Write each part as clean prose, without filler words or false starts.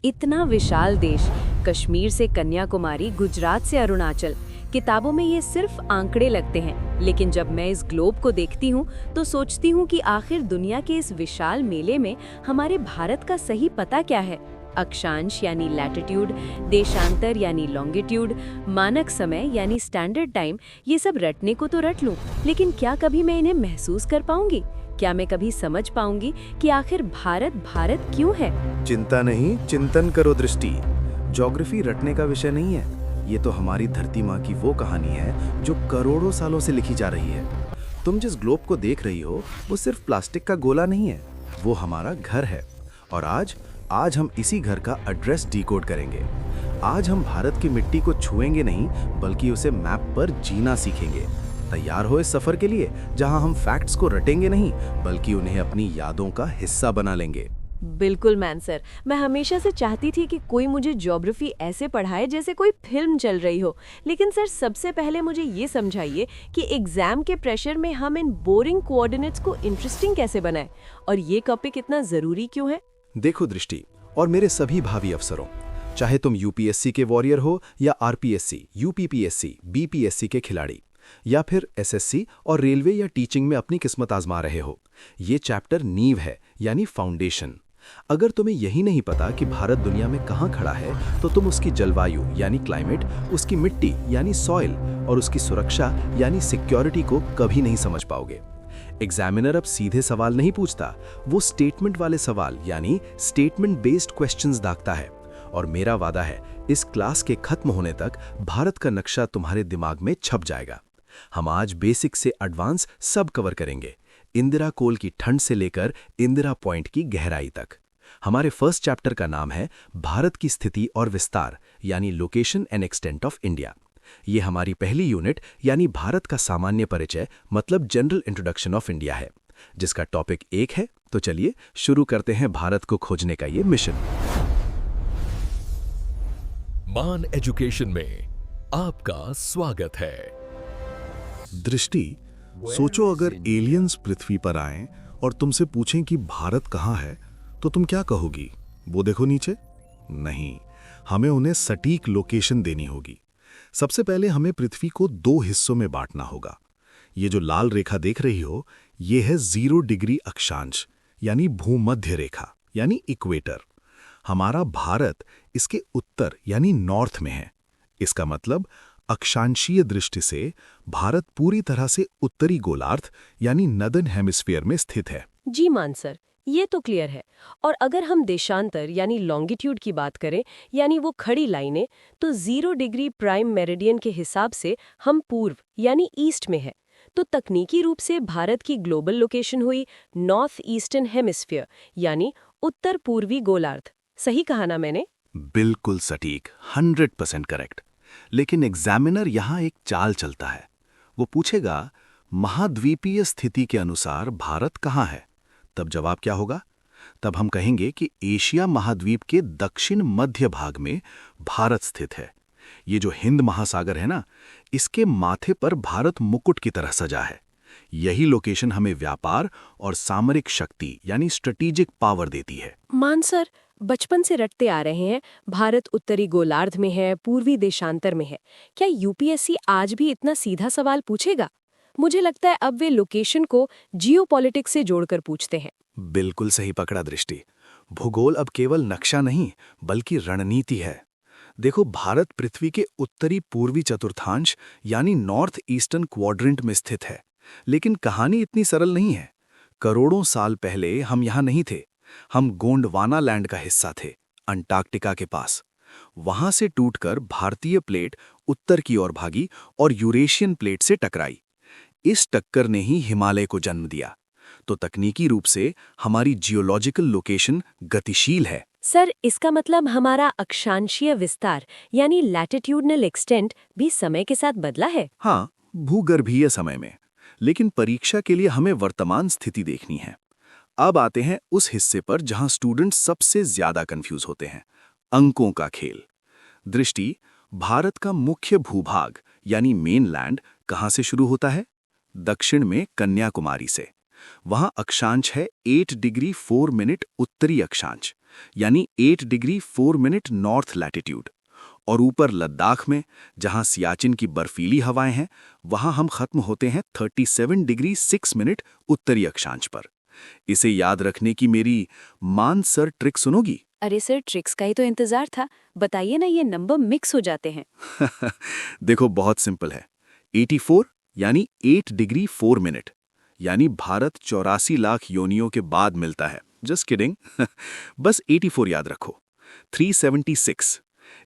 इतना विशाल देश, कश्मीर से कन्याकुमारी, गुजरात से अरुणाचल। किताबों में ये सिर्फ आंकड़े लगते हैं, लेकिन जब मैं इस ग्लोब को देखती हूँ तो सोचती हूँ कि आखिर दुनिया के इस विशाल मेले में हमारे भारत का सही पता क्या है। अक्षांश यानी लैटिट्यूड, देशांतर यानी लॉन्गिट्यूड, मानक समय यानी स्टैंडर्ड टाइम, ये सब रटने को तो रट लूं, लेकिन क्या कभी मैं इन्हें महसूस कर पाऊंगी? क्या मैं कभी समझ पाऊंगी कि आखिर भारत भारत क्यों है? चिंता नहीं, चिंतन करो दृष्टि। ज्योग्राफी रटने का विषय नहीं है। ये तो हमारी धरती माँ की वो कहानी है जो करोड़ों सालों से लिखी जा रही है। तुम जिस ग्लोब को देख रही हो वो सिर्फ प्लास्टिक का गोला नहीं है, वो हमारा घर है। और आज हम इसी घर का एड्रेस डिकोड करेंगे। आज हम भारत की मिट्टी को छुएंगे नहीं, बल्कि उसे मैप पर जीना सीखेंगे। तैयार हो इस सफर के लिए, जहां हम फैक्ट्स को रटेंगे नहीं, बल्कि उन्हें अपनी यादों का हिस्सा बना लेंगे। बिल्कुल मैन सर, मैं हमेशा से चाहती थी कि कोई मुझे ज्योग्राफी ऐसे पढ़ाए जैसे कोई फिल्म चल रही हो। लेकिन सर, सबसे पहले मुझे ये समझाइए कि एग्जाम के प्रेशर में हम इन बोरिंग कोऑर्डिनेट्स को इंटरेस्टिंग कैसे बनाएं, और ये टॉपिक इतना जरूरी क्यों है? देखो दृष्टि और मेरे सभी भावी अफसरों, चाहे तुम यूपीएससी के वॉरियर हो या आरपीएससी, यूपीपीएससी, बीपीएससी के खिलाड़ी, या फिर एसएससी और रेलवे या टीचिंग में अपनी किस्मत आजमा रहे हो, ये चैप्टर नींव है, यानी फाउंडेशन। अगर तुम्हें यही नहीं पता कि भारत दुनिया में कहाँ खड़ा है, तो तुम उसकी जलवायु यानी क्लाइमेट, उसकी मिट्टी यानी सॉइल और उसकी सुरक्षा यानी सिक्योरिटी को कभी नहीं समझ पाओगे। एग्जामिनर अब सीधे सवाल नहीं पूछता, वो स्टेटमेंट वाले सवाल यानी स्टेटमेंट बेस्ड क्वेश्चंस दागता है। और मेरा वादा है, इस क्लास के खत्म होने तक भारत का नक्शा तुम्हारे दिमाग में छप जाएगा। हम आज बेसिक से एडवांस सब कवर करेंगे, इंदिरा कोल की ठंड से लेकर इंदिरा पॉइंट की गहराई तक। हमारे फर्स्ट चैप्टर का नाम है भारत की स्थिति और विस्तार, यानी location and extent of India. ये हमारी पहली यूनिट यानी भारत का सामान्य परिचय, मतलब जनरल इंट्रोडक्शन ऑफ इंडिया है, जिसका टॉपिक 1 है। तो चलिए शुरू करते हैं भारत को खोजने का ये मिशन। मान एजुकेशन में आपका स्वागत है। दृष्टि, सोचो अगर एलियंस पृथ्वी पर आएं और तुमसे पूछें कि भारत कहाँ है, तो तुम क्या कहोगी? वो देखो नीचे? नहीं, हमें उन्हें सटीक लोकेशन देनी होगी। सबसे पहले हमें पृथ्वी को 2 हिस्सों में बांटना होगा। ये जो लाल रेखा देख रही हो, ये है 0 डिग्री अक्षांश, यानी भूमध्य रेखा, यानी इक्वेटर। हमारा भारत इसके उत्तर यानी नॉर्थ में है। इसका मतलब अक्षांशीय दृष्टि से भारत पूरी तरह से उत्तरी गोलार्ध यानी नदर्न हेमिस्फीयर में स्थित है। जी मान सर, ये तो क्लियर है। और अगर हम देशांतर यानी लॉन्गिट्यूड की बात करें, यानी वो खड़ी लाइनें, तो 0 डिग्री प्राइम मेरिडियन के हिसाब से हम पूर्व यानी ईस्ट में है। तो तकनीकी रूप से भारत की ग्लोबल लोकेशन हुई नॉर्थ ईस्टर्न हेमिस्फीयर, यानी उत्तर पूर्वी गोलार्ध। सही कहा ना मैंने? बिल्कुल सटीक, 100% करेक्ट। लेकिन एग्जामिनर यहाँ एक चाल चलता है। वो पूछेगा, महाद्वीपीय स्थिति के अनुसार भारत कहाँ है? तब जवाब क्या होगा? तब हम कहेंगे कि एशिया महाद्वीप के दक्षिण मध्य भाग में भारत स्थित है। ये जो हिंद महासागर है ना, इसके माथे पर भारत मुकुट की तरह सजा है। यही लोकेशन हमें व्यापार और सामरिक शक्ति यानी स्ट्रेटेजिक पावर देती है। मान सर, बचपन से रटते आ रहे हैं, भारत उत्तरी गोलार्ध में है, पूर्वी देशांतर में है। क्या यूपीएससी आज भी इतना सीधा सवाल पूछेगा? मुझे लगता है अब वे लोकेशन को जियोपॉलिटिक्स से जोड़कर पूछते हैं। बिल्कुल सही पकड़ा दृष्टि। भूगोल अब केवल नक्शा नहीं, बल्कि रणनीति है। देखो, भारत पृथ्वी के उत्तरी पूर्वी चतुर्थांश यानी नॉर्थ ईस्टर्न क्वाड्रेंट में स्थित है। लेकिन कहानी इतनी सरल नहीं है। करोड़ों साल पहले हम यहाँ नहीं थे। हम गोंडवाना लैंड का हिस्सा थे, अंटार्कटिका के पास। वहां से टूटकर भारतीय प्लेट उत्तर की ओर भागी और यूरेशियन प्लेट से टकराई। इस टक्कर ने ही हिमालय को जन्म दिया। तो तकनीकी रूप से हमारी जियोलॉजिकल लोकेशन गतिशील है। सर, इसका मतलब हमारा अक्षांशीय विस्तार यानी लैटिट्यूडनल एक्सटेंट भी समय के साथ बदला है? हाँ, भूगर्भीय समय में। लेकिन परीक्षा के लिए हमें वर्तमान स्थिति देखनी है। अब आते हैं उस हिस्से पर जहां स्टूडेंट सबसे ज्यादा कंफ्यूज होते हैं, अंकों का खेल। दृष्टि, भारत का मुख्य भूभाग यानी मेनलैंड कहां से शुरू होता है? दक्षिण में कन्याकुमारी से। वहां अक्षांश है 8 डिग्री 4 मिनट उत्तरी अक्षांश, यानी 8 डिग्री 4 मिनट नॉर्थ लैटिट्यूड। और ऊपर लद्दाख में, जहां सियाचिन की बर्फीली हवाएं हैं, वहां हम खत्म होते हैं 37 डिग्री 6 मिनट उत्तरी अक्षांश पर। इसे याद रखने की मेरी मान सर ट्रिक सुनोगी? अरे सर, ट्रिक्स का ही तो इंतजार था। बताइए ना, ये नंबर मिक्स हो जाते हैं। देखो, बहुत सिंपल है। 84 यानी 8 डिग्री 4 मिनट, यानी भारत 84 लाख योनियों के बाद मिलता है। Just kidding. बस 84 याद रखो। 376,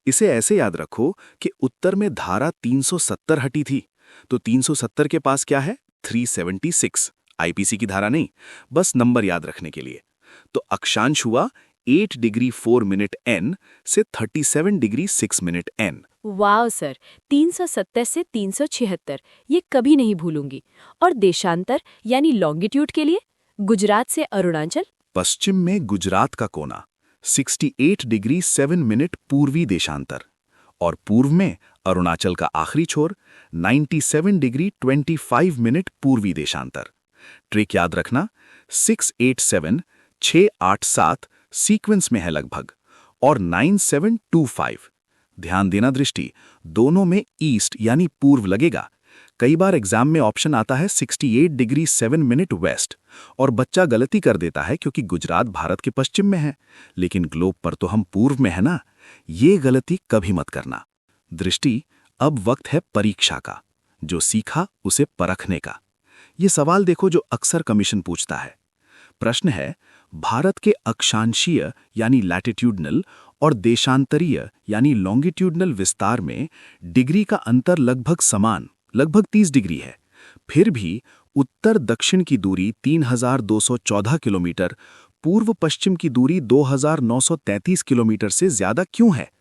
इसे ऐसे याद रखो कि उत्तर में धारा 370 हटी थी, तो 370 के पास क्या है? 376। आईपीसी की धारा नहीं, बस नंबर याद रखने के लिए। तो अक्षांश हुआ 8 डिग्री 4 मिनट एन से 37 डिग्री 6 मिनट एन। वाह सर, 370 से 376, ये कभी नहीं भूलूंगी। और देशांतर यानी लॉन्गिट्यूड के लिए? गुजरात से अरुणाचल? पश्चिम में गुजरात का कोना 68 डिग्री 7 मिनट पूर्वी देशांतर, और पूर्व में अरुणाचल का आखिरी छोर 97 डिग्री 25 मिनट पूर्वी देशांतर। ट्रिक याद रखना, 687 687 सीक्वेंस में है लगभग, और 9725। ध्यान देना दृष्टि, दोनों में ईस्ट यानी पूर्व लगेगा। कई बार एग्जाम में ऑप्शन आता है 68 डिग्री 7 मिनट वेस्ट, और बच्चा गलती कर देता है क्योंकि गुजरात भारत के पश्चिम में है, लेकिन ग्लोब पर तो हम पूर्व में है ना। ये गलती कभी मत करना। दृष्टि, अब वक्त है परीक्षा का। जो सीखा उसे परखने का। ये सवाल देखो जो अक्सर कमीशन पूछता है। प्रश्न है, भारत के अक्षांशीय यानी लैटिट्यूडनल और देशांतरीय यानी लॉन्गिट्यूडनल विस्तार में डिग्री का अंतर लगभग समान, लगभग 30 डिग्री है। फिर भी उत्तर दक्षिण की दूरी 3214 किलोमीटर, पूर्व पश्चिम की दूरी 2933 किलोमीटर से ज्यादा क्यों है?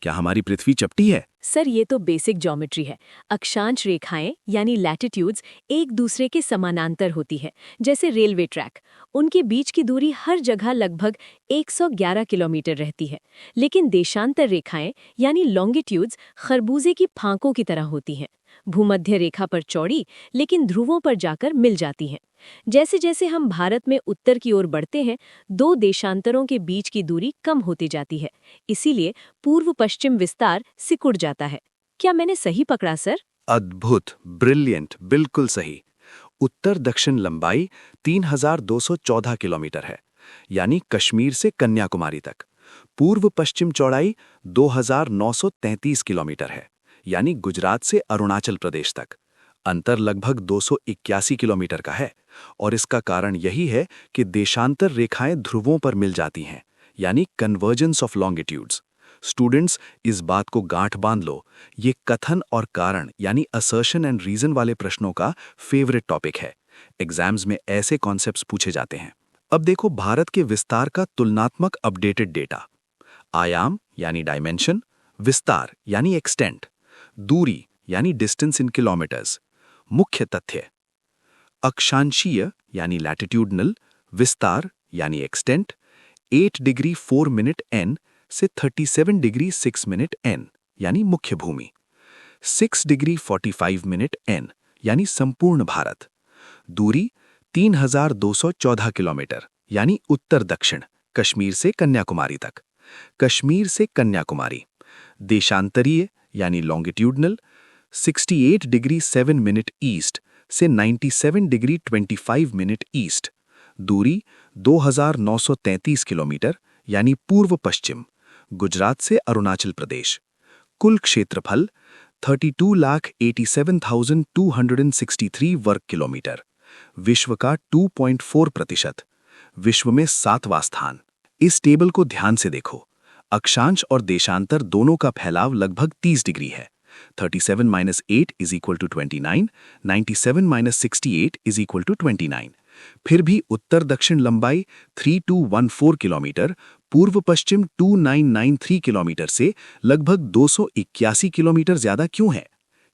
क्या हमारी पृथ्वी चपटी है? सर, ये तो बेसिक ज्योमेट्री है। अक्षांश रेखाएं यानी लैटिट्यूड्स एक दूसरे के समानांतर होती है, जैसे रेलवे ट्रैक। उनके बीच की दूरी हर जगह लगभग 111 किलोमीटर रहती है। लेकिन देशांतर रेखाएं यानी लॉन्गिट्यूड्स खरबूजे की फांकों की तरह होती हैं। भूमध्य रेखा पर चौड़ी, लेकिन ध्रुवों पर जाकर मिल जाती हैं। जैसे जैसे हम भारत में उत्तर की ओर बढ़ते हैं, दो देशांतरों के बीच की दूरी कम होती जाती है। इसीलिए पूर्व पश्चिम विस्तार सिकुड़ जाता है। क्या मैंने सही पकड़ा सर? अद्भुत, ब्रिलियंट, बिल्कुल सही। उत्तर दक्षिण लंबाई 3214 किलोमीटर है, यानी कश्मीर से कन्याकुमारी तक। पूर्व पश्चिम चौड़ाई 2933 किलोमीटर है, यानी गुजरात से अरुणाचल प्रदेश तक। अंतर लगभग 281 किलोमीटर का है, और इसका कारण यही है कि देशांतर रेखाएं ध्रुवों पर मिल जाती हैं, यानी कन्वर्जेंस ऑफ लॉन्गिट्यूड्स। स्टूडेंट्स, इस बात को गांठ बांध लो, ये कथन और कारण यानी असर्शन एंड रीजन वाले प्रश्नों का फेवरेट टॉपिक है। एग्जाम्स में ऐसे कॉन्सेप्ट्स पूछे जाते हैं। अब देखो भारत के विस्तार का तुलनात्मक अपडेटेड डेटा। आयाम यानी डायमेंशन, विस्तार यानी एक्सटेंट, दूरी यानी डिस्टेंस इन किलोमीटर्स। मुख्य तथ्य: अक्षांशीय यानी लैटिट्यूडनल, विस्तार यानी एक्सटेंट 8 डिग्री 4 मिनट एन से 37 डिग्री 6 मिनट एन यानी मुख्य भूमि, 6 डिग्री 45 मिनट एन यानी संपूर्ण भारत, दूरी 3214 किलोमीटर यानी उत्तर दक्षिण कश्मीर से कन्याकुमारी तक, कश्मीर से कन्याकुमारी, देशांतरीय यानी लॉन्गिट्यूडनल 68 डिग्री 7 मिनट ईस्ट से 97 डिग्री 25 मिनट ईस्ट, दूरी 2933 किलोमीटर यानी पूर्व पश्चिम, गुजरात से अरुणाचल प्रदेश, कुल क्षेत्रफल 32,87,263 वर्ग किलोमीटर, विश्व का 2.4%, विश्व में 7वां स्थान। इस टेबल को ध्यान से देखो, अक्षांश और देशांतर दोनों का फैलाव लगभग 30 डिग्री है। 37 - 8 = 29, 97 - 68 = 29। फिर भी उत्तर दक्षिण लंबाई 3214 किलोमीटर, पूर्व पश्चिम 2993 किलोमीटर से लगभग 281 किलोमीटर ज्यादा क्यों है?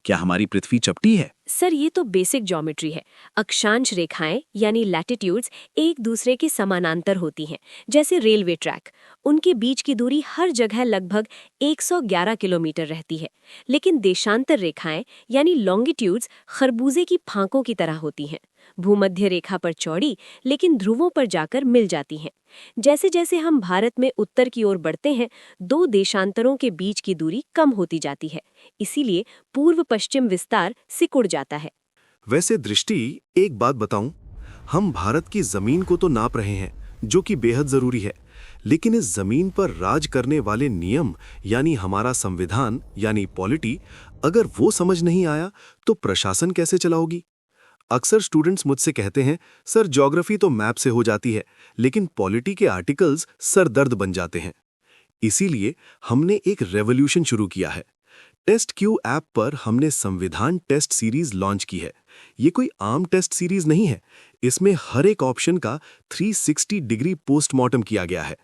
क्या हमारी पृथ्वी चपटी है? सर ये तो बेसिक ज्योमेट्री है। अक्षांश रेखाएं यानी लैटिट्यूड्स एक दूसरे के समानांतर होती हैं, जैसे रेलवे ट्रैक। उनके बीच की दूरी हर जगह लगभग 111 किलोमीटर रहती है। लेकिन देशांतर रेखाएं यानी लॉन्गिट्यूड्स खरबूजे की फांकों की तरह होती हैं। भूमध्य रेखा पर चौड़ी, लेकिन ध्रुवों पर जाकर मिल जाती हैं। जैसे जैसे हम भारत में उत्तर की ओर बढ़ते हैं, दो देशांतरों के बीच की दूरी कम होती जाती है। इसीलिए पूर्व पश्चिम विस्तार सिकुड़ जाता है। वैसे दृष्टि, एक बात बताऊं, हम भारत की जमीन को तो नाप रहे हैं, जो कि बेहद जरूरी है, लेकिन इस जमीन पर राज करने वाले नियम यानी हमारा संविधान यानी पॉलिटी, अगर वो समझ नहीं आया तो प्रशासन कैसे चलाओगी? अक्सर स्टूडेंट्स मुझसे कहते हैं, सर ज्योग्राफी तो मैप से हो जाती है, लेकिन पॉलिटी के आर्टिकल्स सर दर्द बन जाते हैं। इसीलिए हमने एक रेवोल्यूशन शुरू किया है। टेस्ट क्यू ऐप पर हमने संविधान टेस्ट सीरीज लॉन्च की है। ये कोई आम टेस्ट सीरीज नहीं है, इसमें हर एक ऑप्शन का 360 डिग्री पोस्टमार्टम किया गया है।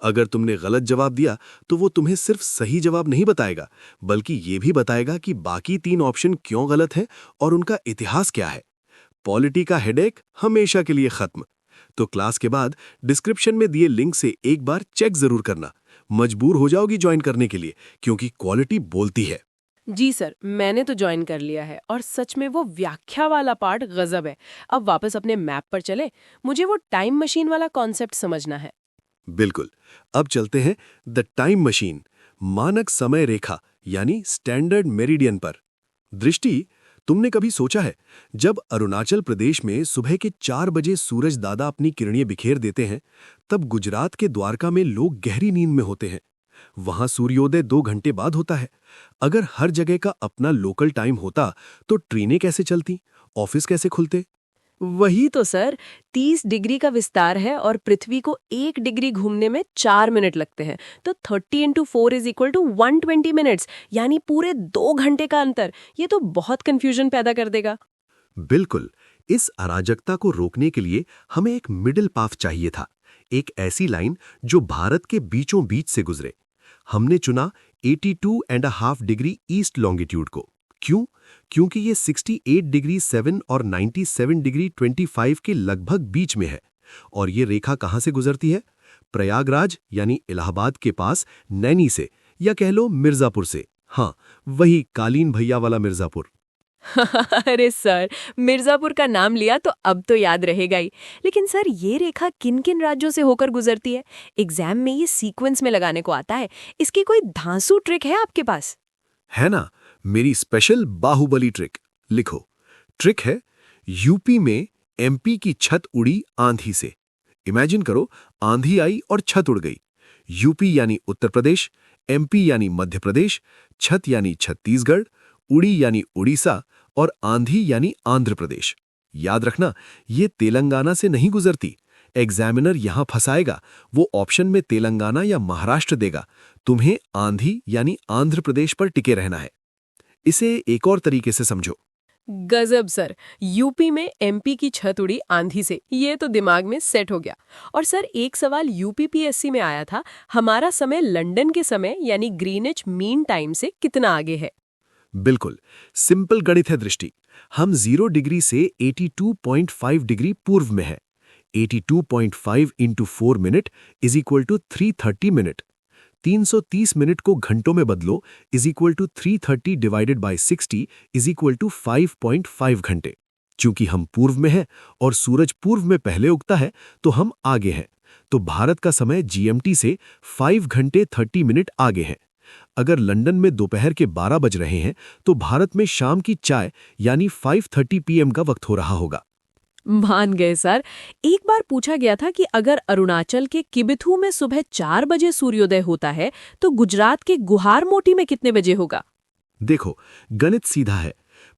अगर तुमने गलत जवाब दिया तो वो तुम्हें सिर्फ सही जवाब नहीं बताएगा, बल्कि ये भी बताएगा कि बाकी 3 ऑप्शन क्यों गलत हैं और उनका इतिहास क्या है। पॉलिटी का हेडेक हमेशा के लिए खत्म। तो क्लास के बाद डिस्क्रिप्शन में दिए लिंक से एक बार चेक जरूर करना। मजबूर हो जाओगी ज्वाइन करने के लिए, क्योंकि क्वालिटी बोलती है। जी सर, मैंने तो ज्वाइन कर लिया है और सच में वो व्याख्या वाला पार्ट गजब है। अब वापस अपने मैप पर चले, मुझे वो टाइम मशीन वाला कॉन्सेप्ट समझना है। बिल्कुल, अब चलते हैं द टाइम मशीन, मानक समय रेखा यानी स्टैंडर्ड मेरिडियन पर। दृष्टि, तुमने कभी सोचा है, जब अरुणाचल प्रदेश में सुबह के 4 बजे सूरज दादा अपनी किरणें बिखेर देते हैं, तब गुजरात के द्वारका में लोग गहरी नींद में होते हैं। वहां सूर्योदय 2 घंटे बाद होता है। अगर हर जगह का अपना लोकल टाइम होता तो ट्रेनें कैसे चलती, ऑफिस कैसे खुलते? वही तो सर, 30 डिग्री का विस्तार है और पृथ्वी को 1 डिग्री घूमने में 4 मिनट लगते हैं। तो 30 × 4 = 120 मिनट्स, यानी पूरे 2 घंटे का अंतर। ये तो बहुत कंफ्यूजन पैदा कर देगा। बिल्कुल, इस अराजकता को रोकने के लिए हमें एक मिडिल पाथ चाहिए था, एक ऐसी लाइन जो भारत के बीचों बीच से गुजरे। हमने चुना 82.5 डिग्री ईस्ट लॉन्गिट्यूड को। क्यों? क्योंकि ये 68 डिग्री 7 और 97 डिग्री 25 के लगभग बीच में है। और ये रेखा कहाँ से गुजरती है? प्रयागराज यानी इलाहाबाद के पास नैनी से, या कह लो मिर्जापुर से। हाँ, वही कालीन भैया वाला मिर्जापुर। अरे सर, मिर्जापुर का नाम लिया तो अब तो याद रहेगा ही। लेकिन सर, ये रेखा किन किन राज्यों से होकर गुजरती है? एग्जाम में ये सीक्वेंस में लगाने को आता है। इसकी कोई धांसू ट्रिक है आपके पास? है ना, मेरी स्पेशल बाहुबली ट्रिक। लिखो, ट्रिक है, यूपी में एमपी की छत उड़ी आंधी से। इमेजिन करो, आंधी आई और छत उड़ गई। यूपी यानी उत्तर प्रदेश, एमपी यानी मध्य प्रदेश, छत यानी छत्तीसगढ़, उड़ी यानी उड़ीसा और आंधी यानी आंध्र प्रदेश। याद रखना, ये तेलंगाना से नहीं गुजरती। एग्जामिनर यहां फंसाएगा, वो ऑप्शन में तेलंगाना या महाराष्ट्र देगा। तुम्हें आंधी यानी आंध्र प्रदेश पर टिके रहना है। इसे एक और तरीके से समझो। गजब सर, यूपी में एमपी की छत उड़ी आंधी से, ये तो दिमाग में सेट हो गया। और सर, एक सवाल यूपीपीएससी में आया था, हमारा समय लंदन के समय यानी ग्रीनिच मीन टाइम से कितना आगे है? बिल्कुल, सिंपल गणित है दृष्टि। हम 0 डिग्री से 82.5 डिग्री पूर्व में है। 82.5 × 4 मिनट = 330 मिनट। 330 मिनट को घंटों में बदलो = 330 डिवाइडेड बाय 60 = 5.5 घंटे। चूंकि हम पूर्व में हैं और सूरज पूर्व में पहले उगता है, तो हम आगे हैं। तो भारत का समय जीएमटी से 5 घंटे 30 मिनट आगे है। अगर लंदन में दोपहर के 12 बज रहे हैं, तो भारत में शाम की चाय यानी 5:30 PM का वक्त हो रहा होगा। मान गए सर। एक बार पूछा गया था कि अगर अरुणाचल के किबिथू में सुबह 4 बजे सूर्योदय होता है, तो गुजरात के गुहार मोटी में कितने बजे होगा? देखो, गणित सीधा है।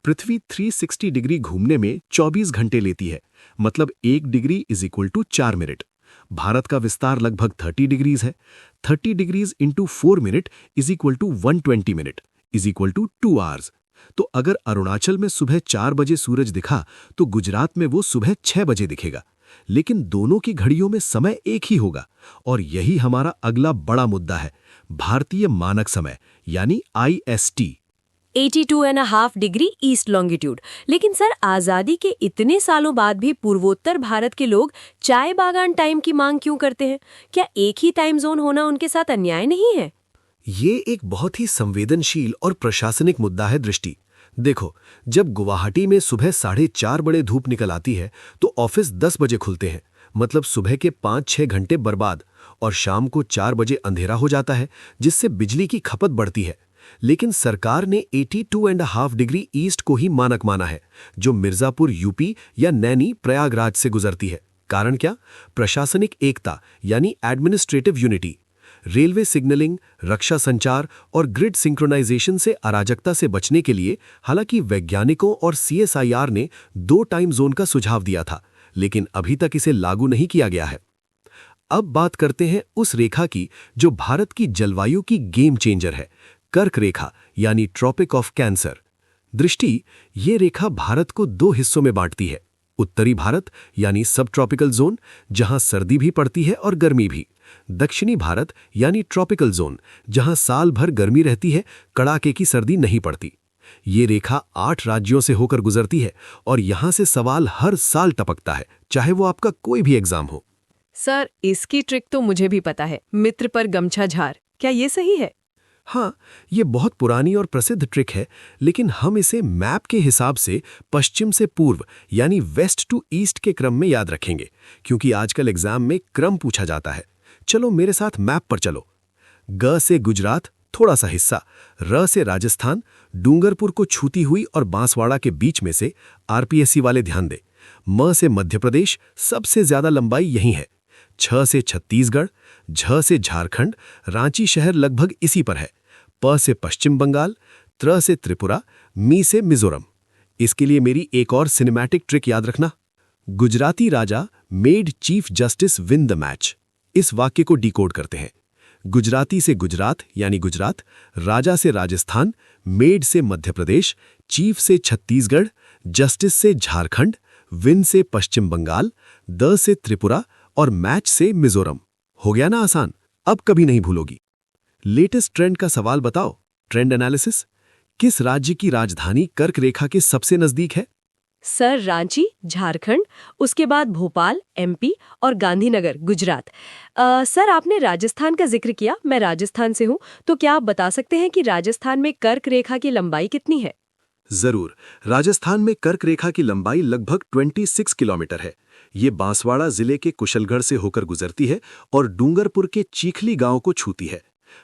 पृथ्वी 360 डिग्री घूमने में 24 घंटे लेती है, मतलब 1 डिग्री = 4 मिनट। भारत का विस्तार लगभग 30 डिग्रीज है। 30 डिग्रीज × 4 मिनट = 120 मिनट = 2 आवर्स। तो अगर अरुणाचल में सुबह 4 बजे सूरज दिखा, तो गुजरात में वो सुबह 6 बजे दिखेगा। लेकिन दोनों की घड़ियों में समय एक ही होगा। और यही हमारा अगला बड़ा मुद्दा है, भारतीय मानक समय यानी IST। 82.5 degree east longitude. लेकिन सर, आज़ादी के इतने सालों बाद भी पूर्वोत्तर भारत के लोग चाय बागान टाइम की मांग क्यों करते हैं? क्या एक ही टाइम जोन होना उनके साथ अन्याय नहीं है? ये एक बहुत ही संवेदनशील और प्रशासनिक मुद्दा है दृष्टि। देखो, जब गुवाहाटी में सुबह 4:30 बजे धूप निकल आती है तो ऑफिस 10 बजे खुलते हैं, मतलब सुबह के 5-6 घंटे बर्बाद, और शाम को 4 बजे अंधेरा हो जाता है, जिससे बिजली की खपत बढ़ती है। लेकिन सरकार ने 82.5 डिग्री ईस्ट को ही मानक माना है, जो मिर्जापुर यूपी या नैनी प्रयागराज से गुजरती है। कारण क्या? प्रशासनिक एकता यानी एडमिनिस्ट्रेटिव यूनिटी। रेलवे सिग्नलिंग, रक्षा संचार और ग्रिड सिंक्रोनाइजेशन से अराजकता से बचने के लिए हालांकि वैज्ञानिकों और CSIR ने 2 टाइम जोन का सुझाव दिया था, लेकिन अभी तक इसे लागू नहीं किया गया है। अब बात करते हैं उस रेखा की जो भारत की जलवायु की गेम चेंजर है, कर्क रेखा यानी ट्रॉपिक ऑफ कैंसर। दृष्टि, ये रेखा भारत को 2 हिस्सों में बांटती है। उत्तरी भारत यानी सब ट्रॉपिकल जोन, जहां सर्दी भी पड़ती है और गर्मी भी। दक्षिणी भारत यानी ट्रॉपिकल जोन, जहां साल भर गर्मी रहती है, कड़ाके की सर्दी नहीं पड़ती। ये रेखा 8 राज्यों से होकर गुजरती है और यहां से सवाल हर साल टपकता है, चाहे वो आपका कोई भी एग्जाम हो। सर, इसकी ट्रिक तो मुझे भी पता है, मित्र पर गमछा झार। क्या ये सही है? हाँ, ये बहुत पुरानी और प्रसिद्ध ट्रिक है, लेकिन हम इसे मैप के हिसाब से पश्चिम से पूर्व यानी वेस्ट टू ईस्ट के क्रम में याद रखेंगे, क्योंकि आजकल एग्जाम में क्रम पूछा जाता है। चलो मेरे साथ मैप पर चलो। ग से गुजरात थोड़ा सा हिस्सा, र से राजस्थान, डूंगरपुर को छूती हुई और बांसवाड़ा के बीच में से RPSC वाले ध्यान दे। म से मध्य प्रदेश, सबसे ज्यादा लंबाई यही है। छ से छत्तीसगढ़, झ से झारखंड, रांची शहर लगभग इसी पर है। प से पश्चिम बंगाल, त्र से त्रिपुरा, मी से मिजोरम। इसके लिए मेरी एक और सिनेमैटिक ट्रिक याद रखना। गुजराती राजा made chief justice win the match. इस वाक्य को डिकोड करते हैं। गुजराती से गुजरात यानी गुजरात, राजा से राजस्थान, मेड से मध्य प्रदेश, चीफ से छत्तीसगढ़, जस्टिस से झारखंड, विन से पश्चिम बंगाल, द से त्रिपुरा और मैच से मिजोरम। हो गया ना आसान? अब कभी नहीं भूलोगी। लेटेस्ट ट्रेंड का सवाल बताओ। ट्रेंड एनालिसिस, किस राज्य की राजधानी कर्क रेखा के सबसे नजदीक है? सर, रांची, झारखंड, उसके बाद भोपाल, MP और गांधीनगर, गुजरात। सर, आपने राजस्थान का जिक्र किया, मैं राजस्थान से हूँ, तो क्या आप बता सकते हैं कि राजस्थान में कर्क रेखा की लंबाई कितनी है? जरूर। राजस्थान में कर्क रेखा की लंबाई लगभग 26 किलोमीटर है। ये बांसवाड़ा जिले के कुशलगढ़ से होकर गुजरती है और डूंगरपुर के चीखली गांव को छूती है।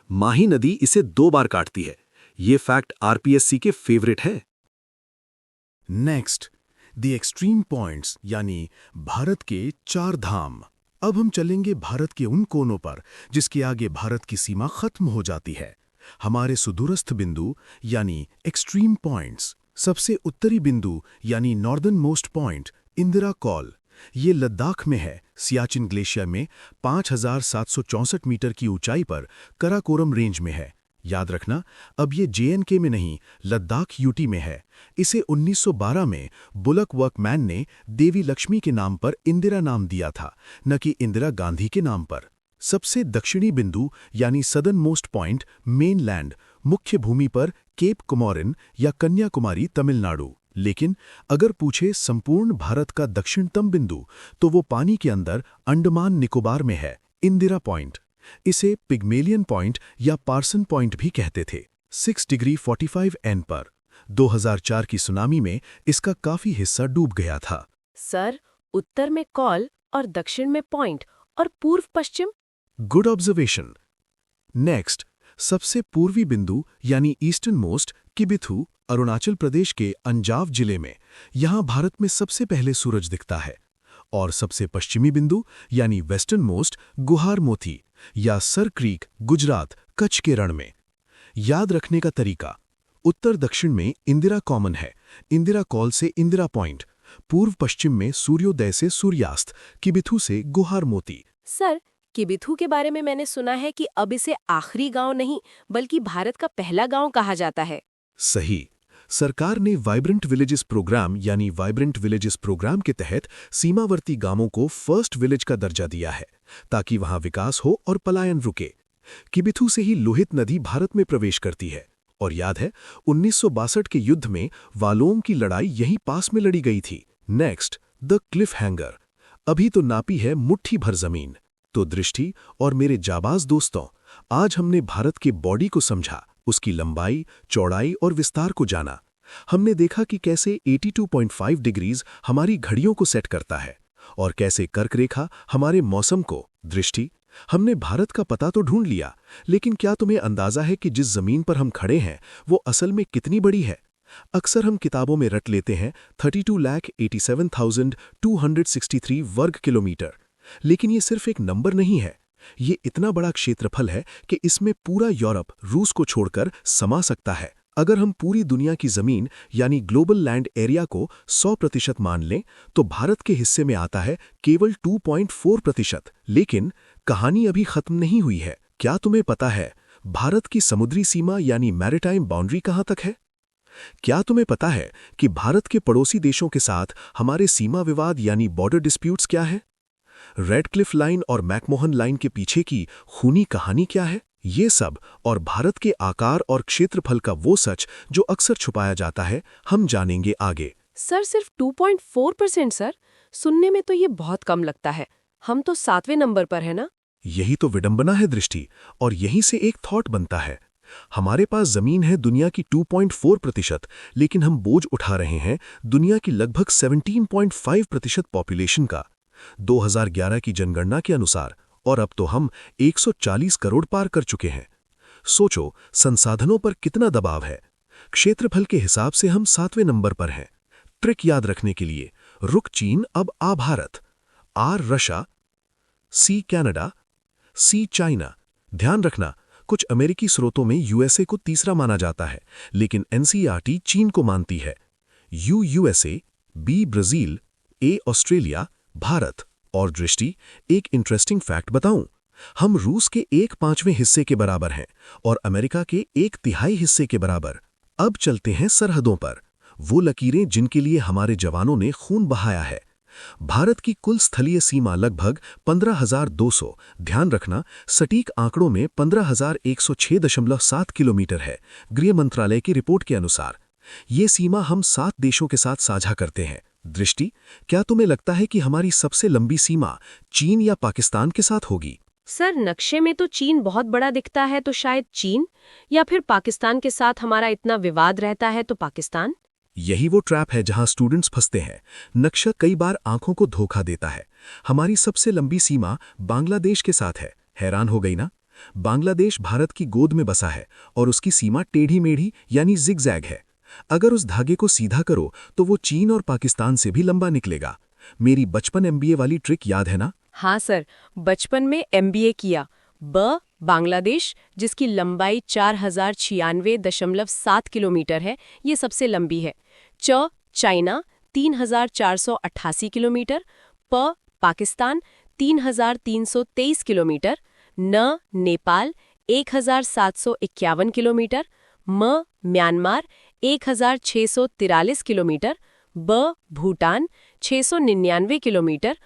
माही नदी इसे 2 बार काटती है। ये फैक्ट RPSC के फेवरेट है। नेक्स्ट, द एक्सट्रीम पॉइंट्स यानी भारत के 4 धाम। अब हम चलेंगे भारत के उन कोनों पर जिसके आगे भारत की सीमा खत्म हो जाती है। हमारे सुदूरस्थ बिंदु यानी एक्सट्रीम पॉइंट्स। सबसे उत्तरी बिंदु यानी northern most point Indira call, ये लद्दाख में है। सियाचिन ग्लेशियर में 5764 मीटर की ऊंचाई पर कराकोरम रेंज में है। याद रखना, अब ये JNK में नहीं, लद्दाख UT में है। इसे 1912 में बुलक वर्कमैन ने देवी लक्ष्मी के नाम पर इंदिरा नाम दिया था, न कि इंदिरा गांधी के नाम पर। सबसे दक्षिणी बिंदु यानी सदर्न मोस्ट पॉइंट मेनलैंड, मुख्य भूमि पर केप कोमोरिन या कन्याकुमारी, तमिलनाडु। लेकिन अगर पूछे संपूर्ण भारत का दक्षिणतम बिंदु, तो वो पानी के अंदर अंडमान निकोबार में है, इंदिरा पॉइंट। इसे पिग्मेलियन पॉइंट या पार्सन पॉइंट भी कहते थे। 6 डिग्री 45 N पर 2004 की सुनामी में इसका काफी हिस्सा डूब गया था। सर, उत्तर में कॉल और दक्षिण में पॉइंट और पूर्व पश्चिम? Good observation. नेक्स्ट, सबसे पूर्वी बिंदु यानी ईस्टर्न मोस्ट किबिथु, अरुणाचल प्रदेश के अंजाव जिले में। यहां भारत में सबसे पहले सूरज दिखता है। और सबसे पश्चिमी बिंदु यानी वेस्टर्न मोस्ट गुहार मोती या सर क्रीक, गुजरात, कच्छ के रण में। याद रखने का तरीका, उत्तर दक्षिण में इंदिरा कॉमन है, इंदिरा कॉल से इंदिरा पॉइंट। पूर्व पश्चिम में सूर्योदय से सूर्यास्त, किबिथु से गुहार मोती। सर, किबिथु के बारे में मैंने सुना है कि अब इसे आखिरी गांव नहीं बल्कि भारत का पहला गांव कहा जाता है। सही। सरकार ने वाइब्रेंट विलेजेस प्रोग्राम यानी वाइब्रेंट विलेजेस प्रोग्राम के तहत सीमावर्ती गांवों को फर्स्ट विलेज का दर्जा दिया है, ताकि वहां विकास हो और पलायन रुके। किबिथु से ही लोहित नदी भारत में प्रवेश करती है। और याद है 1962 के युद्ध में वालोम की लड़ाई यहीं पास में लड़ी गई थी। Next, the Cliff hanger. अभी तो नापी है मुट्ठी भर जमीन। तो दृष्टि और मेरे जाबाज दोस्तों, आज हमने भारत के बॉडी को समझा, उसकी लंबाई, चौड़ाई और विस्तार को जाना। हमने देखा कि कैसे 82.5 डिग्रीज हमारी घड़ियों को सेट करता है और कैसे कर्क रेखा हमारे मौसम को। दृष्टि, हमने भारत का पता तो ढूंढ लिया, लेकिन क्या तुम्हें अंदाजा है कि जिस जमीन पर हम खड़े हैं वो असल में कितनी बड़ी है? अक्सर हम किताबों में रट लेते हैं 32,87,263 वर्ग किलोमीटर, लेकिन ये सिर्फ एक नंबर नहीं है। ये इतना बड़ा क्षेत्रफल है कि इसमें पूरा यूरोप, रूस को छोड़कर समा सकता है। अगर हम पूरी दुनिया की जमीन यानी ग्लोबल लैंड एरिया को 100% मान लें तो भारत के हिस्से में आता है केवल 2.4%। लेकिन कहानी अभी खत्म नहीं हुई है। क्या तुम्हें पता है भारत की समुद्री सीमा यानी मैरिटाइम बाउंड्री कहां तक है? क्या तुम्हें पता है कि भारत के पड़ोसी देशों के साथ हमारे सीमा विवाद यानी बॉर्डर डिस्प्यूट्स क्या है? रेड क्लिफ लाइन और मैकमोहन लाइन के पीछे की खूनी कहानी क्या है? ये सब और भारत के आकार और क्षेत्रफल का वो सच जो अक्सर छुपाया जाता है, हम जानेंगे आगे। सर सिर्फ 2.4% सर, सुनने में तो ये बहुत कम लगता है। हम तो 7वें नंबर पर है ना? यही तो विडंबना है दृष्टि, और यहीं से एक थॉट बनता है। हमारे पास जमीन है दुनिया की 2.4%, लेकिन हम बोझ उठा रहे हैं दुनिया की लगभग 17.5% पॉपुलेशन का 2011 की जनगणना के अनुसार, और अब तो हम 140 करोड़ पार कर चुके हैं। सोचो संसाधनों पर कितना दबाव है। क्षेत्रफल के हिसाब से हम 7वें नंबर पर हैं। ट्रिक याद रखने के लिए, रुक चीन अब आ Bharat, R Russia, C Canada, C China. ध्यान रखना, कुछ अमेरिकी स्रोतों में यूएसए को तीसरा माना जाता है, लेकिन एनसीईआरटी चीन को मानती है। U USA, B Brazil, A Australia, Bharat. और दृष्टि, एक इंटरेस्टिंग फैक्ट बताऊं, हम रूस के 1/5वें हिस्से के बराबर हैं और अमेरिका के 1/3 हिस्से के बराबर। अब चलते हैं सरहदों पर, वो लकीरें जिनके लिए हमारे जवानों ने खून बहाया है। भारत की कुल स्थलीय सीमा लगभग 15,200, ध्यान रखना सटीक आंकड़ों में 15,106.7 किलोमीटर है, गृह मंत्रालय की रिपोर्ट के अनुसार। ये सीमा हम 7 देशों के साथ साझा करते हैं। दृष्टि, क्या तुम्हें लगता है कि हमारी सबसे लंबी सीमा चीन या पाकिस्तान के साथ होगी? सर नक्शे में तो चीन बहुत बड़ा दिखता है, तो शायद चीन, या फिर पाकिस्तान के साथ हमारा इतना विवाद रहता है तो पाकिस्तान। यही वो ट्रैप है जहां स्टूडेंट्स फंसते हैं। नक्शा कई बार आंखों को धोखा देता है। हमारी सबसे लंबी सीमा बांग्लादेश के साथ है। हैरान हो गई ना? बांग्लादेश भारत की गोद में बसा है और उसकी सीमा टेढ़ी मेढ़ी यानी जिगजैग है। अगर उस धागे को सीधा करो तो वो चीन और पाकिस्तान से भी लंबा निकलेगा। मेरी बचपन एमबीए वाली ट्रिक याद है ना? हाँ सर, बचपन में एमबीए किया। बांग्लादेश, जिसकी लंबाई 4096.7 किलोमीटर है, ये सबसे लंबी है। China 3488 kilometre. Pakistan 3323 kilometre. Nepal 1751 kilometre. Myanmar 1643 kilometre. Bhutan 699 kilometre.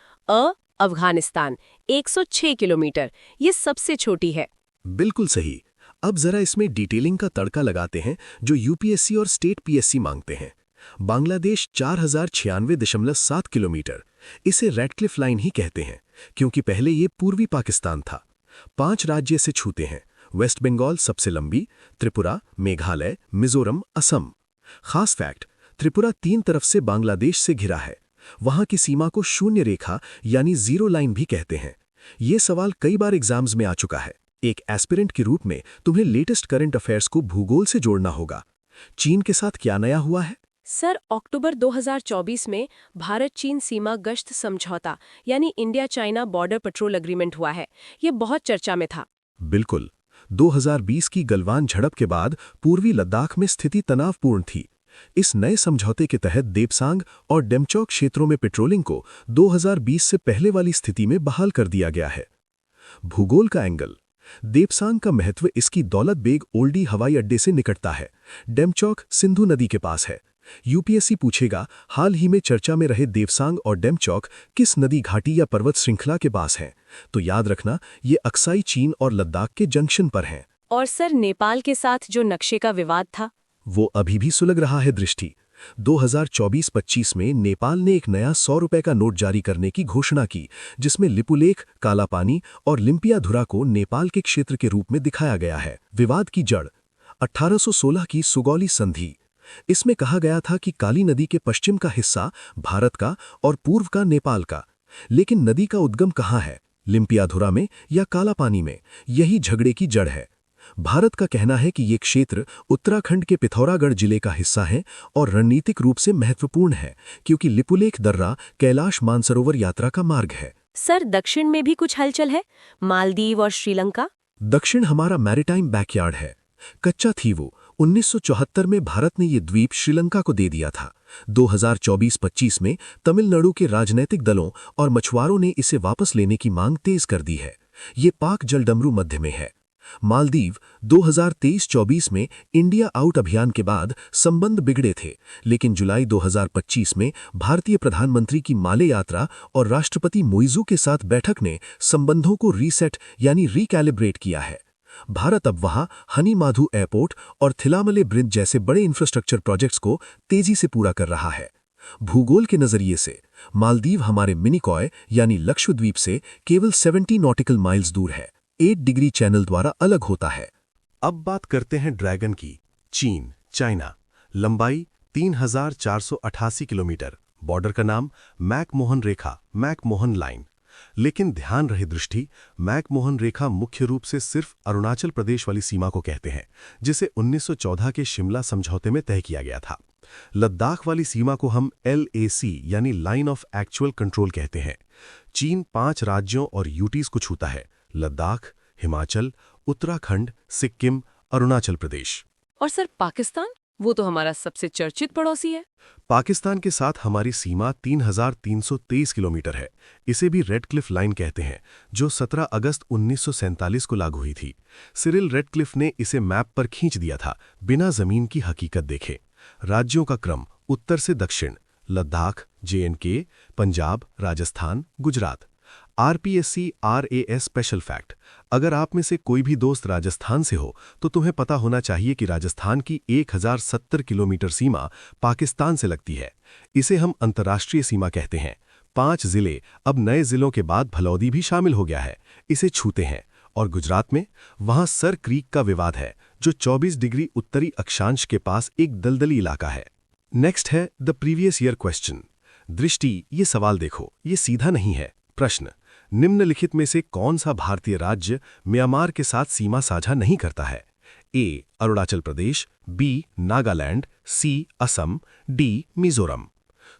Afghanistan 106 kilometre. ये सबसे छोटी है। बिल्कुल सही। अब जरा इसमें डिटेलिंग का तड़का लगाते हैं जो यूपीएससी और स्टेट पीएससी मांगते हैं। बांग्लादेश 4096.7 किलोमीटर, इसे रेड क्लिफ लाइन ही कहते हैं क्योंकि पहले ये पूर्वी पाकिस्तान था। 5 राज्य से छूते हैं। वेस्ट बंगाल सबसे लंबी, त्रिपुरा, मेघालय, मिजोरम, असम। खास फैक्ट, त्रिपुरा 3 तरफ से बांग्लादेश से घिरा है। वहां की सीमा को शून्य रेखा यानी जीरो लाइन भी कहते हैं। ये सवाल कई बार एग्जाम्स में आ चुका है। एक एस्पिरेंट के रूप में तुम्हें लेटेस्ट करंट अफेयर्स को भूगोल से जोड़ना होगा। चीन के साथ क्या नया हुआ है? सर अक्टूबर 2024 में भारत चीन सीमा गश्त समझौता यानी India China border patrol agreement हुआ है। ये बहुत चर्चा में था। बिल्कुल। 2020 की गलवान झड़प के बाद पूर्वी लद्दाख में स्थिति तनावपूर्ण थी। इस नए समझौते के तहत देपसांग और डेमचौक क्षेत्रों में पेट्रोलिंग को 2020 से पहले वाली स्थिति में बहाल कर दिया गया है। भूगोल का एंगल, देपसांग का महत्व इसकी दौलत बेग ओल्डी हवाई अड्डे से निकटता है। डेमचौक सिंधु नदी के पास है। यूपीएससी पूछेगा हाल ही में चर्चा में रहे देपसांग और डेमचौक किस नदी घाटी या पर्वत श्रृंखला के पास हैं, तो याद रखना ये अक्साई चीन और लद्दाख के जंक्शन पर हैं। और सर नेपाल के साथ जो नक्शे का विवाद था? वो अभी भी सुलग रहा है दृष्टि। 2024-25 में नेपाल ने एक नया 100 रुपए का नोट जारी करने की घोषणा की, जिसमें लिपुलेख, कालापानी और लिम्पियाधुरा को नेपाल के क्षेत्र के रूप में दिखाया गया है। विवाद की जड़ 1816 की सुगौली संधि। इसमें कहा गया था कि काली नदी के पश्चिम का हिस्सा भारत का और पूर्व का नेपाल का। लेकिन नदी का उद्गम कहाँ है, लिम्पियाधुरा में या कालापानी में? यही झगड़े की जड़ है। भारत का कहना है कि ये क्षेत्र उत्तराखंड के पिथौरागढ़ जिले का हिस्सा है और रणनीतिक रूप से महत्वपूर्ण है, क्योंकि लिपुलेख दर्रा कैलाश मानसरोवर यात्रा का मार्ग है। सर, दक्षिण में भी कुछ हलचल है? मालदीव और श्रीलंका? दक्षिण हमारा मैरीटाइम बैकयार्ड है। कच्चा थी वो। 1974 में भारत ने ये द्वीप श्रीलंका को दे दिया था। 2024-25 में तमिलनाडु के राजनैतिक दलों और मछुआरों ने इसे वापस लेने की मांग तेज कर दी है। ये पाक जलडमरू मध्य में है। मालदीव 2023-24 में इंडिया आउट अभियान के बाद संबंध बिगड़े थे, लेकिन जुलाई 2025 में भारतीय प्रधानमंत्री की माले यात्रा और राष्ट्रपति मोइजू के साथ बैठक ने संबंधों को रीसेट यानी रिकैलिब्रेट किया है। भारत अब वहां हनी माधु एयरपोर्ट और थिलामले ब्रिज जैसे बड़े इंफ्रास्ट्रक्चर प्रोजेक्ट्स को तेजी से पूरा कर रहा है। भूगोल के नजरिए से मालदीव हमारे मिनिकॉय यानी लक्षद्वीप से केवल 70 नॉटिकल माइल्स दूर है। 8 डिग्री चैनल द्वारा अलग होता है। अब बात करते हैं ड्रैगन की। चीन, चाइना, लंबाई 3488 किलोमीटर, बॉर्डर का नाम मैकमोहन रेखा, मैकमोहन लाइन। लेकिन ध्यान रहे दृष्टि, मैकमोहन रेखा मुख्य रूप से सिर्फ अरुणाचल प्रदेश वाली सीमा को कहते हैं, जिसे 1914 के शिमला समझौते में तय किया गया था। लद्दाख वाली सीमा को हम LAC यानी लाइन ऑफ एक्चुअल कंट्रोल कहते हैं। चीन 5 राज्यों और यूटीज को छूता है: लद्दाख, हिमाचल, उत्तराखंड, सिक्किम, अरुणाचल प्रदेश। और सर, पाकिस्तान? वो तो हमारा सबसे चर्चित पड़ोसी है। पाकिस्तान के साथ हमारी सीमा 3323 किलोमीटर है। इसे भी रेड क्लिफ लाइन कहते हैं, जो 17 अगस्त 1947 को लागू हुई थी। सिरिल रेडक्लिफ ने इसे मैप पर खींच दिया था, बिना जमीन की हकीकत देखे। राज्यों का क्रम उत्तर से दक्षिण: Ladakh, JNK, Punjab, Rajasthan, Gujarat. RPSC RAS special fact: अगर आप में से कोई भी दोस्त राजस्थान से हो तो तुम्हें पता होना चाहिए कि राजस्थान की 1070 किलोमीटर सीमा पाकिस्तान से लगती है। इसे हम अंतर्राष्ट्रीय सीमा कहते हैं। 5 जिले, अब नए जिलों के बाद भलौदी भी शामिल हो गया है, इसे छूते हैं। और गुजरात में, वहां सर क्रीक का विवाद है, जो 24 डिग्री उत्तरी अक्षांश के पास एक दलदली इलाका है। नेक्स्ट है द प्रीवियस ईयर क्वेश्चन। दृष्टि, ये सवाल देखो, ये सीधा नहीं है। प्रश्न: निम्नलिखित में से कौन सा भारतीय राज्य म्यांमार के साथ सीमा साझा नहीं करता है? A Arunachal Pradesh, B Nagaland, C Assam, D Mizoram.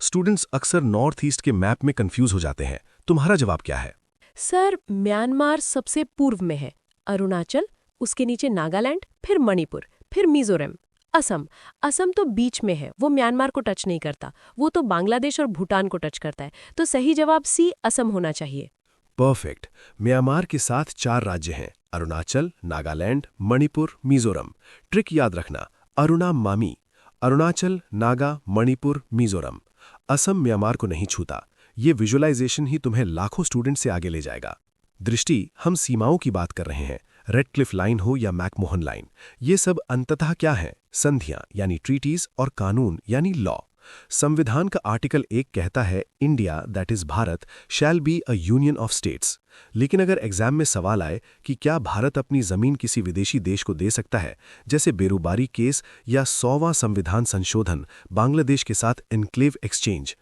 Students अक्सर नॉर्थ ईस्ट के मैप में कंफ्यूज हो जाते हैं। तुम्हारा जवाब क्या है? सर, म्यांमार सबसे पूर्व में है, अरुणाचल, उसके नीचे नागालैंड, फिर मणिपुर, फिर मिजोरम। असम तो बीच में है, वो म्यांमार को टच नहीं करता, वो तो बांग्लादेश और भूटान को टच करता है। तो सही जवाब C असम होना चाहिए। परफेक्ट। म्यांमार के साथ 4 राज्य हैं: अरुणाचल, नागालैंड, मणिपुर, मिजोरम। ट्रिक याद रखना: अरुणा मामी, अरुणाचल, नागा, मणिपुर, मिजोरम। असम म्यांमार को नहीं छूता। ये विजुअलाइजेशन ही तुम्हें लाखों स्टूडेंट से आगे ले जाएगा। दृष्टि, हम सीमाओं की बात कर रहे हैं, रेडक्लिफ लाइन हो या मैकमोहन लाइन। ये सब अंततः क्या है? संधियां यानी ट्रीटीज और कानून यानी लॉ। संविधान का आर्टिकल 1 कहता है India that is Bharat shall be a union of states. लेकिन अगर एग्जाम में सवाल आए कि क्या भारत अपनी जमीन किसी विदेशी देश को दे सकता है, जैसे बेरूबारी केस या 100वां संविधान संशोधन बांग्लादेश के साथ एनक्लेव एक्सचेंज,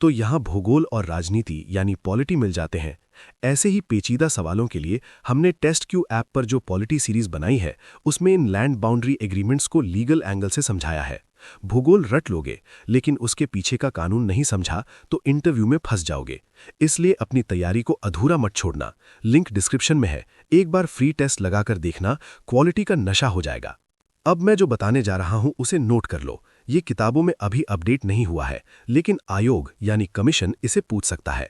तो यहां भूगोल और राजनीति यानी पॉलिटी मिल जाते हैं। ऐसे ही पेचीदा सवालों के लिए हमने टेस्ट क्यू ऐप पर जो पॉलिटी सीरीज बनाई है, उसमें इन लैंड बाउंड्री एग्रीमेंट्स को लीगल एंगल से समझाया है। भूगोल रट लोगे, लेकिन उसके पीछे का कानून नहीं समझा तो इंटरव्यू में फंस जाओगे। इसलिए अपनी तैयारी को अधूरा मत छोड़ना। लिंक डिस्क्रिप्शन में है, एक बार फ्री टेस्ट लगाकर देखना, क्वालिटी का नशा हो जाएगा। अब मैं जो बताने जा रहा हूं उसे नोट कर लो। ये किताबों में अभी अपडेट नहीं हुआ है, लेकिन आयोग यानी कमीशन इसे पूछ सकता है।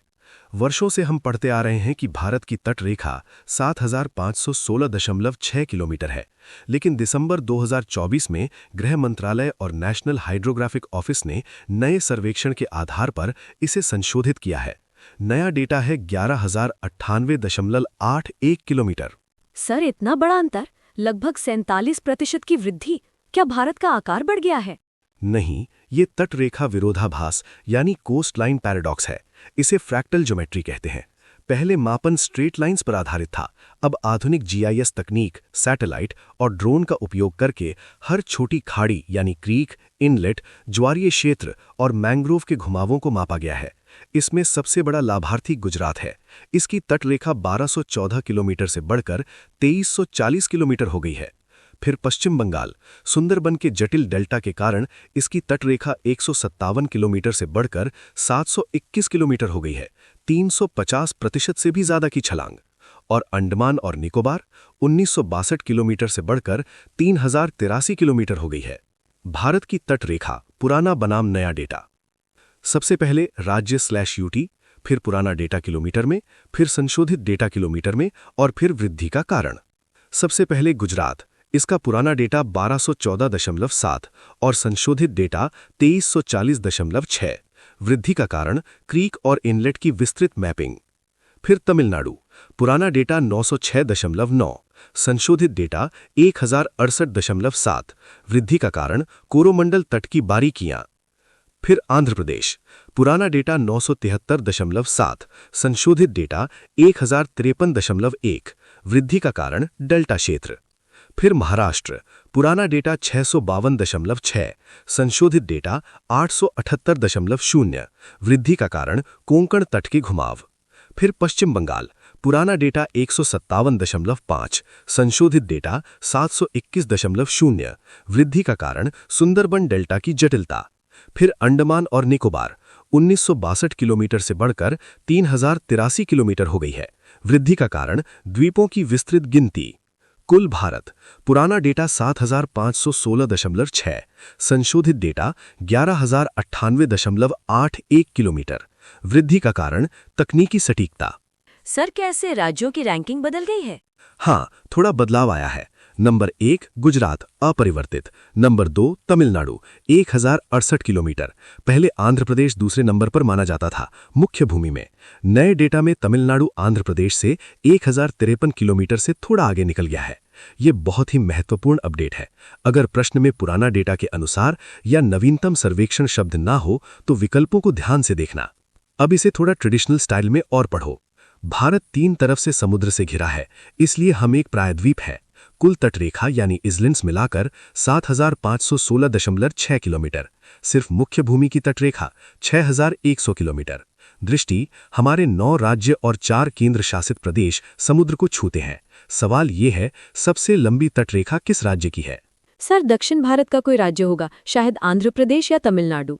वर्षों से हम पढ़ते आ रहे हैं कि भारत की तट रेखा 7516.6 किलोमीटर है, लेकिन दिसंबर 2024 में गृह मंत्रालय और नेशनल हाइड्रोग्राफिक ऑफिस ने नए सर्वेक्षण के आधार पर इसे संशोधित किया है। नया डेटा है 11,098.81 किलोमीटर। सर, इतना बड़ा अंतर? लगभग 47% की वृद्धि। क्या भारत का आकार बढ़ गया है? नहीं, ये तटरेखा विरोधाभास यानी कोस्ट लाइन पैराडॉक्स है। इसे फ्रैक्टल ज्योमेट्री कहते हैं। पहले मापन स्ट्रेट लाइंस पर आधारित था। अब आधुनिक जीआईएस तकनीक, सैटेलाइट और ड्रोन का उपयोग करके हर छोटी खाड़ी यानी क्रीक, इनलेट, ज्वारीय क्षेत्र और मैंग्रोव के घुमावों को मापा गया है। इसमें सबसे बड़ा लाभार्थी गुजरात है। इसकी तटरेखा 1214 किलोमीटर से बढ़कर 2340 किलोमीटर हो गई है। फिर पश्चिम बंगाल, सुंदरबन के जटिल डेल्टा के कारण इसकी तटरेखा 157 किलोमीटर से बढ़कर 721 किलोमीटर हो गई है, 350% से भी ज्यादा की छलांग। और अंडमान और निकोबार 1962 किलोमीटर से बढ़कर 3083 किलोमीटर हो गई है। भारत की तटरेखा पुराना बनाम नया डेटा। सबसे पहले राज्य/यूटी, फिर पुराना डेटा किलोमीटर में, फिर संशोधित डेटा किलोमीटर में और फिर वृद्धि का कारण। सबसे पहले गुजरात, इसका पुराना डेटा 1214.7 और संशोधित डेटा 2340.6। वृद्धि का कारण क्रीक और इनलेट की विस्तृत मैपिंग। फिर तमिलनाडु, पुराना डेटा 906.9, संशोधित डेटा 1068.7। वृद्धि का कारण कोरोमंडल तट की बारीकियां। फिर आंध्र प्रदेश, पुराना डेटा 973.7, संशोधित डेटा 1053.1। वृद्धि का कारण डेल्टा क्षेत्र। फिर महाराष्ट्र, पुराना डेटा 652.6, संशोधित डेटा 878.0। वृद्धि का कारण कोंकण तट के घुमाव। फिर पश्चिम बंगाल, पुराना डेटा 157.5, संशोधित डेटा 721.0। वृद्धि का कारण सुंदरबन डेल्टा की जटिलता। फिर अंडमान और निकोबार, 1962 किलोमीटर से बढ़कर 3083 किलोमीटर हो गई है। वृद्धि का कारण द्वीपों की विस्तृत गिनती। कुल भारत, पुराना डेटा 7516.6, संशोधित डेटा 11098.81 किलोमीटर। वृद्धि का कारण तकनीकी सटीकता। सर, कैसे राज्यों की रैंकिंग बदल गई है? हाँ, थोड़ा बदलाव आया है। नंबर 1 गुजरात अपरिवर्तित, नंबर 2 तमिलनाडु 1068 किलोमीटर। पहले आंध्र प्रदेश दूसरे नंबर पर माना जाता था मुख्य भूमि में। नए डेटा में तमिलनाडु आंध्र प्रदेश से 1053 किलोमीटर से थोड़ा आगे निकल गया है। ये बहुत ही महत्वपूर्ण अपडेट है। अगर प्रश्न में पुराना डेटा के अनुसार या नवीनतम सर्वेक्षण शब्द ना हो तो विकल्पों को ध्यान से देखना। अब इसे थोड़ा ट्रेडिशनल स्टाइल में और पढ़ो। भारत 3 तरफ से समुद्र से घिरा है, इसलिए हम एक प्रायद्वीप है। कुल तटरेखा यानी इजलिन्स मिलाकर 7516.6 किलोमीटर। सिर्फ मुख्य भूमि की तटरेखा 6100 किलोमीटर। दृष्टि, हमारे 9 राज्य और 4 केंद्र शासित प्रदेश समुद्र को छूते हैं। सवाल ये है, सबसे लंबी तटरेखा किस राज्य की है? सर, दक्षिण भारत का कोई राज्य होगा, शायद आंध्र प्रदेश या तमिलनाडु।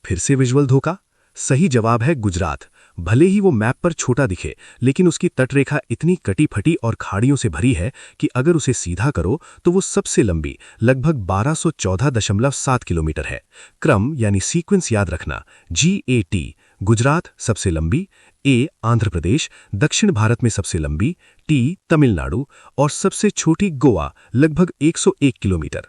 फिर से विजुअल धोखा। सही जवाब है गुजरात। भले ही वो मैप पर छोटा दिखे, लेकिन उसकी तटरेखा इतनी कटी फटी और खाड़ियों से भरी है कि अगर उसे सीधा करो तो वो सबसे लंबी लगभग 1214.7 किलोमीटर है। क्रम यानी सीक्वेंस याद रखना। GAT गुजरात सबसे लंबी, A आंध्र प्रदेश दक्षिण भारत में सबसे लंबी, T तमिलनाडु और सबसे छोटी गोवा लगभग 101 किलोमीटर।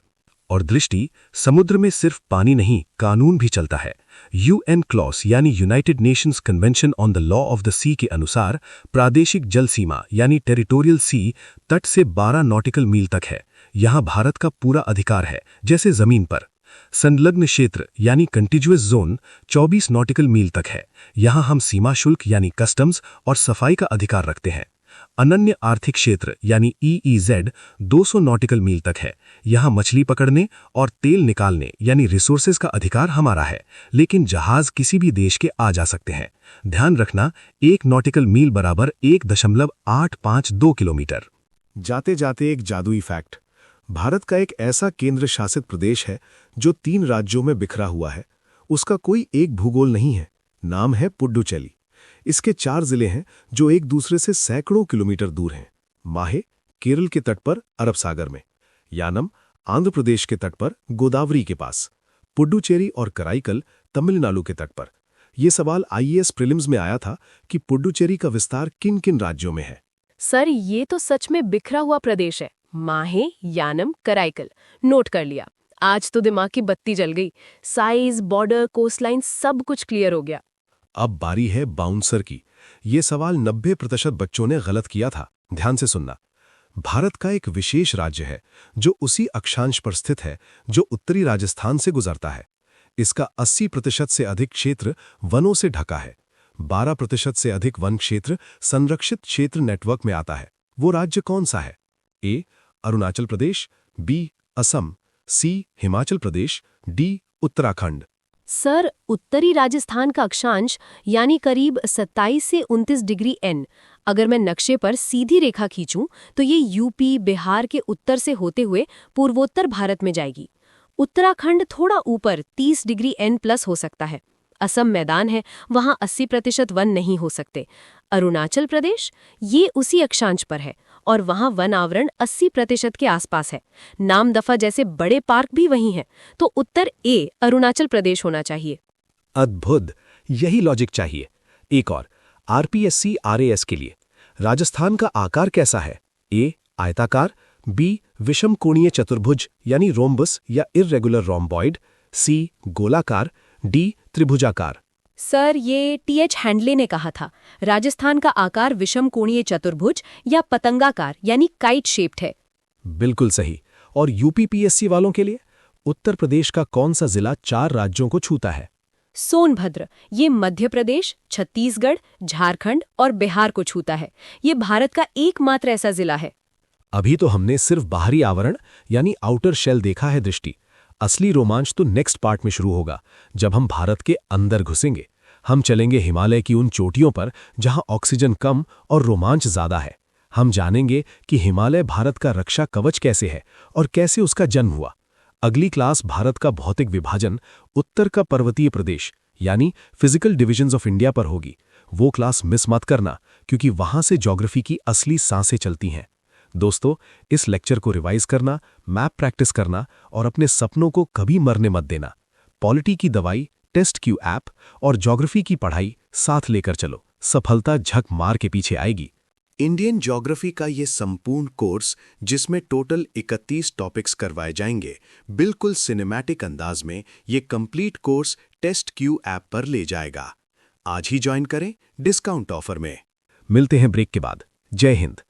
और दृष्टि, समुद्र में सिर्फ पानी नहीं, कानून भी चलता है। UN क्लॉस यानी United Nations Convention on the Law of the Sea के अनुसार प्रादेशिक जल सीमा यानी टेरिटोरियल सी तट से 12 नॉटिकल मील तक है। यहाँ भारत का पूरा अधिकार है, जैसे जमीन पर। संलग्न क्षेत्र यानी कंटिजुअस जोन 24 नॉटिकल मील तक है। यहाँ हम सीमा शुल्क यानी कस्टम्स और सफाई का अधिकार रखते हैं। अनन्य आर्थिक क्षेत्र यानी EEZ 200 नॉटिकल मील तक है। यहाँ मछली पकड़ने और तेल निकालने यानी रिसोर्सेज का अधिकार हमारा है, लेकिन जहाज किसी भी देश के आ जा सकते हैं। ध्यान रखना, 1 नॉटिकल मील बराबर 1.852 किलोमीटर। जाते जाते एक जादुई फैक्ट। भारत का एक ऐसा केंद्र शासित प्रदेश है जो 3 राज्यों में बिखरा हुआ है। उसका कोई एक भूगोल नहीं है। नाम है पुडुचेरी। इसके 4 जिले हैं जो एक दूसरे से सैकड़ों किलोमीटर दूर हैं। माहे केरल के तट पर अरब सागर में, यानम आंध्र प्रदेश के तट पर गोदावरी के पास, पुडुचेरी और कराईकल तमिलनाडु के तट पर। यह सवाल IAS प्रीलिम्स में आया था कि पुडुचेरी का विस्तार किन किन राज्यों में है। सर, ये तो सच में बिखरा हुआ प्रदेश है। माहे, यानम, कराईकल, नोट कर लिया। आज तो दिमाग की बत्ती जल गई। साइज, बॉर्डर, कोस्टलाइन सब कुछ क्लियर हो गया। अब बारी है बाउंसर की। ये सवाल 90% बच्चों ने गलत किया था। ध्यान से सुनना। भारत का एक विशेष राज्य है जो उसी अक्षांश पर स्थित है जो उत्तरी राजस्थान से गुजरता है। इसका 80% से अधिक क्षेत्र वनों से ढका है। 12% से अधिक वन क्षेत्र संरक्षित क्षेत्र नेटवर्क में आता है। वो राज्य कौन सा है? ए. अरुणाचल प्रदेश, बी. असम, सी. हिमाचल प्रदेश, डी. उत्तराखंड। सर, उत्तरी राजस्थान का अक्षांश यानी करीब 27 से 29 डिग्री एन, अगर मैं नक्शे पर सीधी रेखा खींचूं तो ये यूपी, बिहार के उत्तर से होते हुए पूर्वोत्तर भारत में जाएगी। उत्तराखंड थोड़ा ऊपर 30 डिग्री एन प्लस हो सकता है। असम मैदान है, वहां 80% वन नहीं हो सकते। अरुणाचल प्रदेश ये उसी अक्षांश पर है और वहां वन आवरण 80% के आसपास है। नामदफा जैसे बड़े पार्क भी वहीं हैं, तो उत्तर ए अरुणाचल प्रदेश होना चाहिए। अद्भुत, यही लॉजिक चाहिए। एक और, आरपीएससी आरएएस के लिए राजस्थान का आकार कैसा है? ए. आयताकार, बी. विषम कोणीय चतुर्भुज यानी रोम्बस या इर्रेगुलर रोम्बॉइड, सी. गोलाकार, डी. त्रिभुजाकार। सर, ये टीएच हैंडले ने कहा था, राजस्थान का आकार विषम कोणीय चतुर्भुज या पतंगाकार यानी काइट शेप्ड है। बिल्कुल सही। और यूपीपीएससी वालों के लिए उत्तर प्रदेश का कौन सा जिला 4 राज्यों को छूता है? सोनभद्र, ये मध्य प्रदेश, छत्तीसगढ़, झारखंड और बिहार को छूता है। ये भारत का एकमात्र ऐसा जिला है। अभी तो हमने सिर्फ बाहरी आवरण यानी आउटर शेल देखा है दृष्टि। असली रोमांच तो नेक्स्ट पार्ट में शुरू होगा, जब हम भारत के अंदर घुसेंगे। हम चलेंगे हिमालय की उन चोटियों पर जहां ऑक्सीजन कम और रोमांच ज्यादा है। हम जानेंगे कि हिमालय भारत का रक्षा कवच कैसे है और कैसे उसका जन्म हुआ। अगली क्लास भारत का भौतिक विभाजन, उत्तर का पर्वतीय प्रदेश यानी फिजिकल डिविजन्स ऑफ इंडिया पर होगी। वो क्लास मिस मत करना, क्योंकि वहां से ज्योग्राफी की असली सांसें चलती हैं। दोस्तों, इस लेक्चर को रिवाइज करना, मैप प्रैक्टिस करना और अपने सपनों को कभी मरने मत देना। पॉलिटी की दवाई, टेस्ट क्यू ऐप और ज्योग्राफी की पढ़ाई साथ लेकर चलो। सफलता झक मार के पीछे आएगी। इंडियन ज्योग्राफी का ये संपूर्ण कोर्स, जिसमें टोटल 31 टॉपिक्स करवाए जाएंगे, बिल्कुल सिनेमैटिक अंदाज में ये complete course test Q app पर ले जाएगा। आज ही ज्वाइन करें डिस्काउंट ऑफर में। मिलते हैं ब्रेक के बाद। जय हिंद।